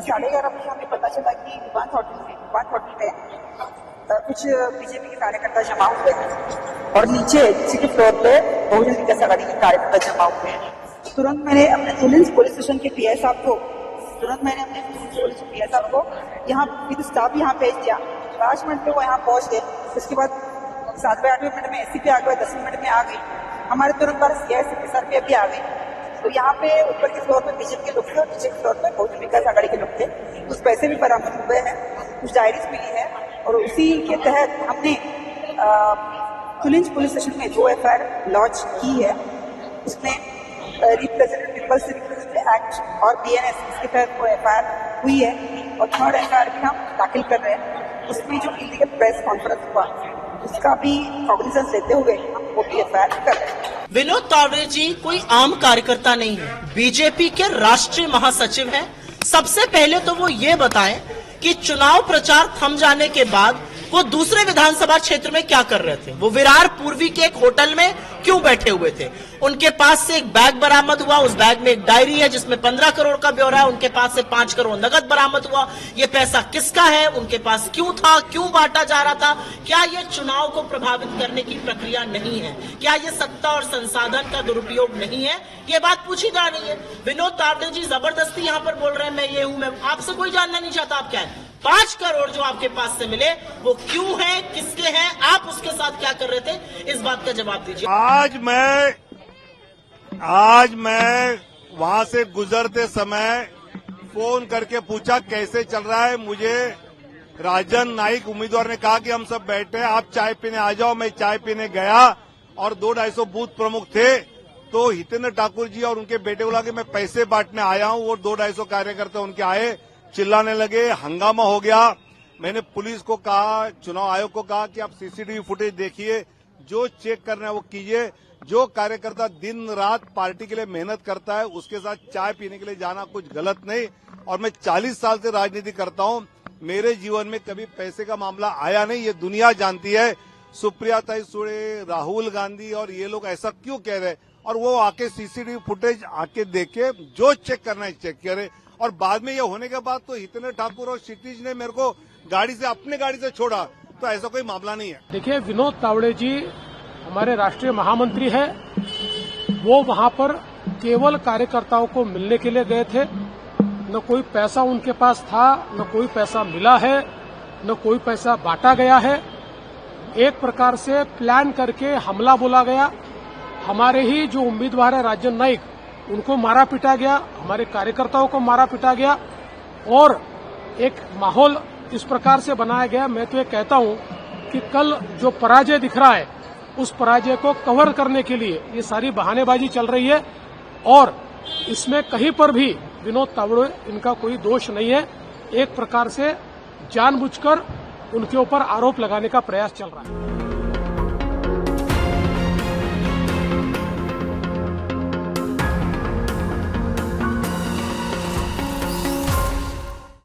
11:30 बजे हमें पता चला कि विवान होटल पे कुछ बीजेपी के कार्यकर्ता जमा हुए हैं और नीचे के फ्लोर पे बहुजन विकास आघाड़ी के कार्यकर्ता जमा हुए हैं। तुरंत मैंने अपने पुलिस स्टेशन के पीआई साहब को यहाँ विद स्टाफ यहाँ भेज दिया। 5 मिनट में वो यहाँ पहुंच गए। उसके बाद 7-8 मिनट में एसपी आ गए, 10 मिनट में आ गई। हमारे तुरंत बाद SR पे भी आ गई। तो यहाँ पे ऊपर के फ्लोर पे बीजेपी के लोग थे और नीचे के फ्लोर पे बहुजन विकास आघाड़ी के लोग थे। कुछ पैसे भी बरामद हुए हैं, कुछ डायरीज मिली है और उसी के तहत हमने पुलिस स्टेशन में 2 FIR लॉन्च की है। उसमें रिप्रेजेंटेटिव पीपल्स एक्ट और BNS इसके तहत वो FIR हुई है और 3rd FIR भी हम दाखिल कर रहे हैं। उसमें जो इलीगल प्रेस कॉन्फ्रेंस हुआ उसका भी कॉग्निजेंस लेते हुए हम वो भी FIR कर रहे हैं। विनोद तावड़े जी कोई आम कार्यकर्ता नहीं है, बीजेपी के राष्ट्रीय महासचिव हैं। सबसे पहले तो वो ये बताएं कि चुनाव प्रचार थम जाने के बाद वो दूसरे विधानसभा क्षेत्र में क्या कर रहे थे। वो विरार पूर्वी के एक होटल में क्यों बैठे हुए थे। उनके पास से एक बैग बरामद हुआ, उस बैग में एक डायरी है जिसमें 15 करोड़ का ब्यौरा है। उनके पास से 5 करोड़ नगद बरामद हुआ। ये पैसा किसका है, उनके पास क्यों था, क्यों बांटा जा रहा था। क्या ये चुनाव को प्रभावित करने की प्रक्रिया नहीं है, क्या ये सत्ता और संसाधन का दुरुपयोग नहीं है, ये बात पूछी जा रही है। विनोद तावड़े जी जबरदस्ती यहाँ पर बोल रहे हैं मैं ये हूं, मैं आपसे कोई जानना नहीं चाहता आप क्या है। 5 करोड़ जो आपके पास से मिले वो क्यों है, किसके हैं, आप उसके साथ क्या कर रहे थे, इस बात का जवाब दीजिए। आज मैं वहां से गुजरते समय फोन करके पूछा कैसे चल रहा है। मुझे राजन नाइक उम्मीदवार ने कहा कि हम सब बैठे हैं, आप चाय पीने आ जाओ। मैं चाय पीने गया और 200-250 बूथ प्रमुख थे तो हितेंद्र ठाकुर जी और उनके बेटे को लगा कि मैं पैसे बांटने आया हूं। वो 200-250 कार्यकर्ता उनके आए, चिल्लाने लगे, हंगामा हो गया। मैंने पुलिस को कहा, चुनाव आयोग को कहा कि आप CCTV फुटेज देखिए, जो चेक करना है वो कीजिए। जो कार्यकर्ता दिन रात पार्टी के लिए मेहनत करता है उसके साथ चाय पीने के लिए जाना कुछ गलत नहीं। और मैं 40 साल से राजनीति करता हूं, मेरे जीवन में कभी पैसे का मामला आया नहीं, ये दुनिया जानती है। सुप्रिया सुळे, राहुल गांधी और ये लोग ऐसा क्यों कह रहे हैं। और वो आके CCTV फुटेज आके देखे, जो चेक करना है चेक करे। और बाद में ये होने के बाद तो हितेंद्र ठाकुर और क्षितिज ने मेरे को अपने गाड़ी से छोड़ा, तो ऐसा कोई मामला नहीं है। देखिए, विनोद तावड़े जी हमारे राष्ट्रीय महामंत्री है। वो वहां पर केवल कार्यकर्ताओं को मिलने के लिए गए थे। न कोई पैसा उनके पास था, न कोई पैसा मिला है, न कोई पैसा बांटा गया है। एक प्रकार से प्लान करके हमला बोला गया। हमारे ही जो उम्मीदवार है राजन नाइक, उनको मारा पीटा गया, हमारे कार्यकर्ताओं को मारा पीटा गया और एक माहौल इस प्रकार से बनाया गया। मैं तो ये कहता हूं कि कल जो पराजय दिख रहा है उस पराजय को कवर करने के लिए ये सारी बहानेबाजी चल रही है और इसमें कहीं पर भी विनोद तावड़े इनका कोई दोष नहीं है। एक प्रकार से जानबूझकर उनके ऊपर आरोप लगाने का प्रयास चल रहा है।